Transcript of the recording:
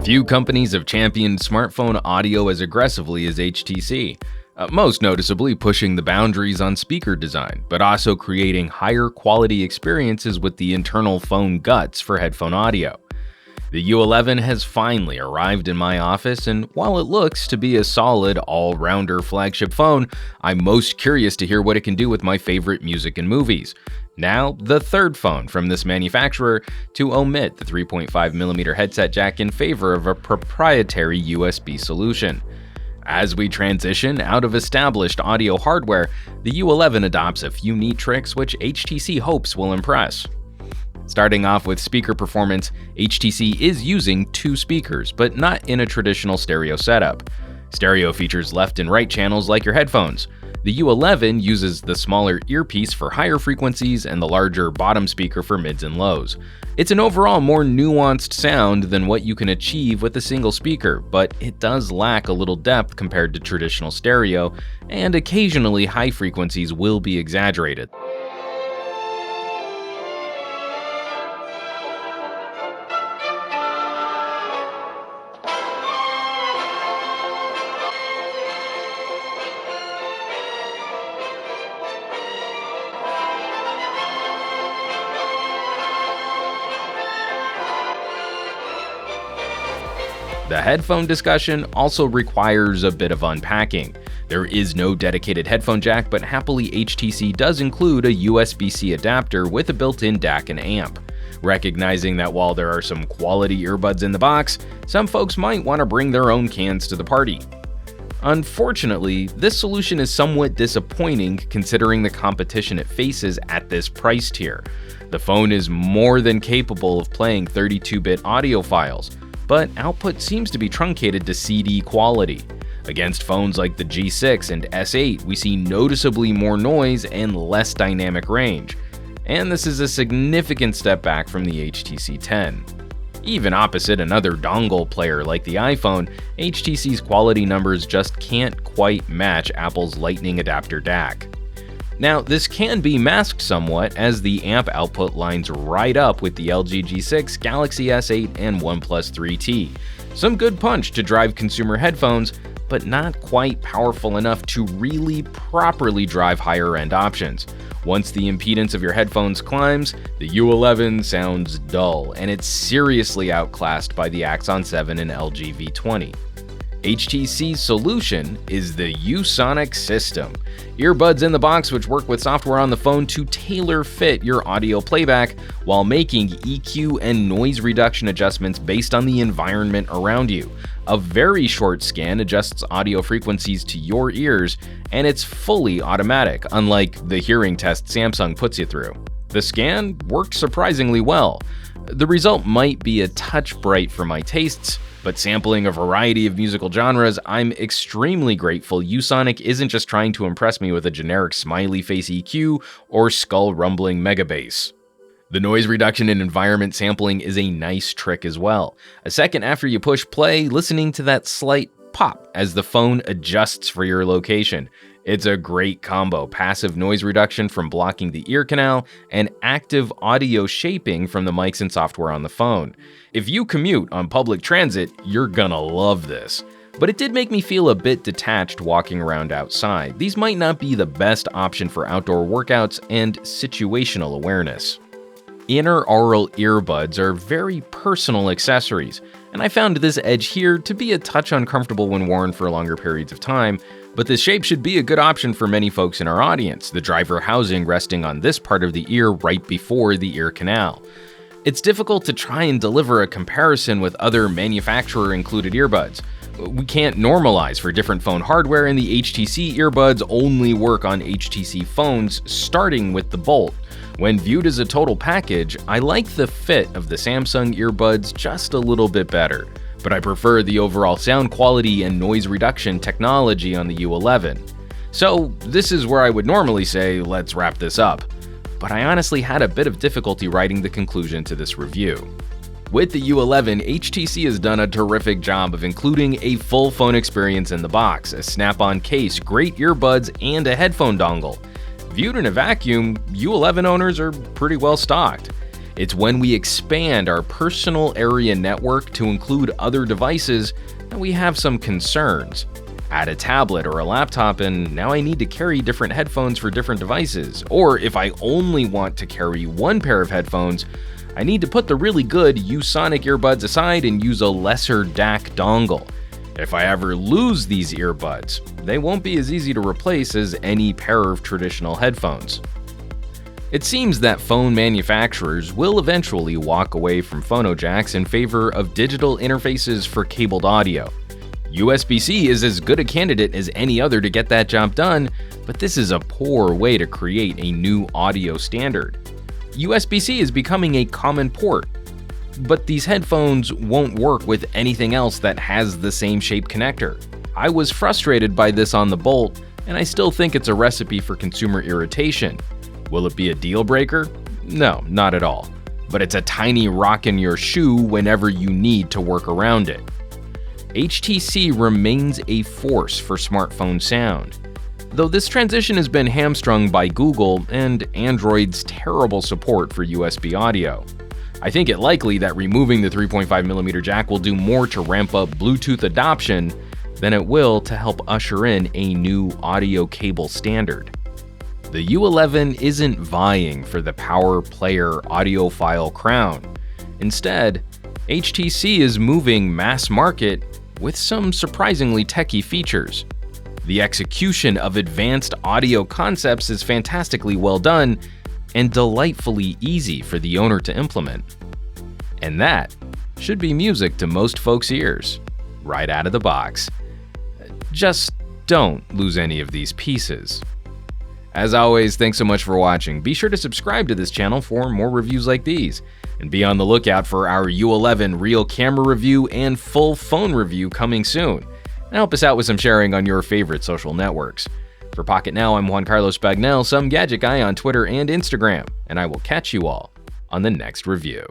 Few companies have championed smartphone audio as aggressively as HTC, most noticeably pushing the boundaries on speaker design, but also creating higher quality experiences with the internal phone guts for headphone audio. The U11 has finally arrived in my office, and while it looks to be a solid all-rounder flagship phone, I'm most curious to hear what it can do with my favorite music and movies. Now, the third phone from this manufacturer to omit the 3.5mm headset jack in favor of a proprietary USB solution. As we transition out of established audio hardware, the U11 adopts a few neat tricks which HTC hopes will impress. Starting off with speaker performance, HTC is using two speakers, but not in a traditional stereo setup. Stereo features left and right channels like your headphones. The U11 uses the smaller earpiece for higher frequencies and the larger bottom speaker for mids and lows. It's an overall more nuanced sound than what you can achieve with a single speaker, but it does lack a little depth compared to traditional stereo, and occasionally high frequencies will be exaggerated. The headphone discussion also requires a bit of unpacking. There is no dedicated headphone jack, but happily HTC does include a USB-C adapter with a built-in DAC and amp. Recognizing that while there are some quality earbuds in the box, some folks might want to bring their own cans to the party. Unfortunately, this solution is somewhat disappointing considering the competition it faces at this price tier. The phone is more than capable of playing 32-bit audio files, but output seems to be truncated to CD quality. Against phones like the G6 and S8, we see noticeably more noise and less dynamic range, and this is a significant step back from the HTC 10. Even opposite another dongle player like the iPhone, HTC's quality numbers just can't quite match Apple's Lightning adapter DAC. Now, this can be masked somewhat as the amp output lines right up with the LG G6, Galaxy S8, and OnePlus 3T. Some good punch to drive consumer headphones, but not quite powerful enough to really properly drive higher-end options. Once the impedance of your headphones climbs, the U11 sounds dull, and it's seriously outclassed by the Axon 7 and LG V20. HTC's solution is the U-Sonic system. Earbuds in the box which work with software on the phone to tailor fit your audio playback while making EQ and noise reduction adjustments based on the environment around you. A very short scan adjusts audio frequencies to your ears, and it's fully automatic, unlike the hearing test Samsung puts you through. The scan worked surprisingly well. The result might be a touch bright for my tastes, but sampling a variety of musical genres, I'm extremely grateful U-Sonic isn't just trying to impress me with a generic smiley face EQ or skull-rumbling megabass. The noise reduction and environment sampling is a nice trick as well. A second after you push play, listening to that slight pop as the phone adjusts for your location. It's a great combo, passive noise reduction from blocking the ear canal and active audio shaping from the mics and software on the phone. If you commute on public transit, you're gonna love this. But it did make me feel a bit detached walking around outside. These might not be the best option for outdoor workouts and situational awareness. Intraoral earbuds are very personal accessories, and I found this edge here to be a touch uncomfortable when worn for longer periods of time, but this shape should be a good option for many folks in our audience, the driver housing resting on this part of the ear right before the ear canal. It's difficult to try and deliver a comparison with other manufacturer-included earbuds. We can't normalize for different phone hardware, and the HTC earbuds only work on HTC phones, starting with the Bolt. When viewed as a total package, I like the fit of the Samsung earbuds just a little bit better, but I prefer the overall sound quality and noise reduction technology on the U11. So this is where I would normally say, let's wrap this up. But I honestly had a bit of difficulty writing the conclusion to this review. With the U11, HTC has done a terrific job of including a full phone experience in the box, a snap-on case, great earbuds, and a headphone dongle. Viewed in a vacuum, U11 owners are pretty well stocked. It's when we expand our personal area network to include other devices that we have some concerns. Add a tablet or a laptop and now I need to carry different headphones for different devices. Or if I only want to carry one pair of headphones, I need to put the really good Usonic earbuds aside and use a lesser DAC dongle. If I ever lose these earbuds, they won't be as easy to replace as any pair of traditional headphones. It seems that phone manufacturers will eventually walk away from phono jacks in favor of digital interfaces for cabled audio. USB-C is as good a candidate as any other to get that job done, but this is a poor way to create a new audio standard. USB-C is becoming a common port, but these headphones won't work with anything else that has the same shape connector. I was frustrated by this on the Bolt, and I still think it's a recipe for consumer irritation. Will it be a deal breaker? No, not at all. But it's a tiny rock in your shoe whenever you need to work around it. HTC remains a force for smartphone sound. Though this transition has been hamstrung by Google and Android's terrible support for USB audio. I think it likely that removing the 3.5mm jack will do more to ramp up Bluetooth adoption than it will to help usher in a new audio cable standard. The U11 isn't vying for the power player audiophile crown. Instead, HTC is moving mass market with some surprisingly techy features. The execution of advanced audio concepts is fantastically well done and delightfully easy for the owner to implement. And that should be music to most folks' ears, right out of the box. Just don't lose any of these pieces. As always, thanks so much for watching. Be sure to subscribe to this channel for more reviews like these, and be on the lookout for our U11 Real camera review and full phone review coming soon. And help us out with some sharing on your favorite social networks. For Pocketnow, I'm Juan Carlos Bagnell, some gadget guy on Twitter and Instagram, and I will catch you all on the next review.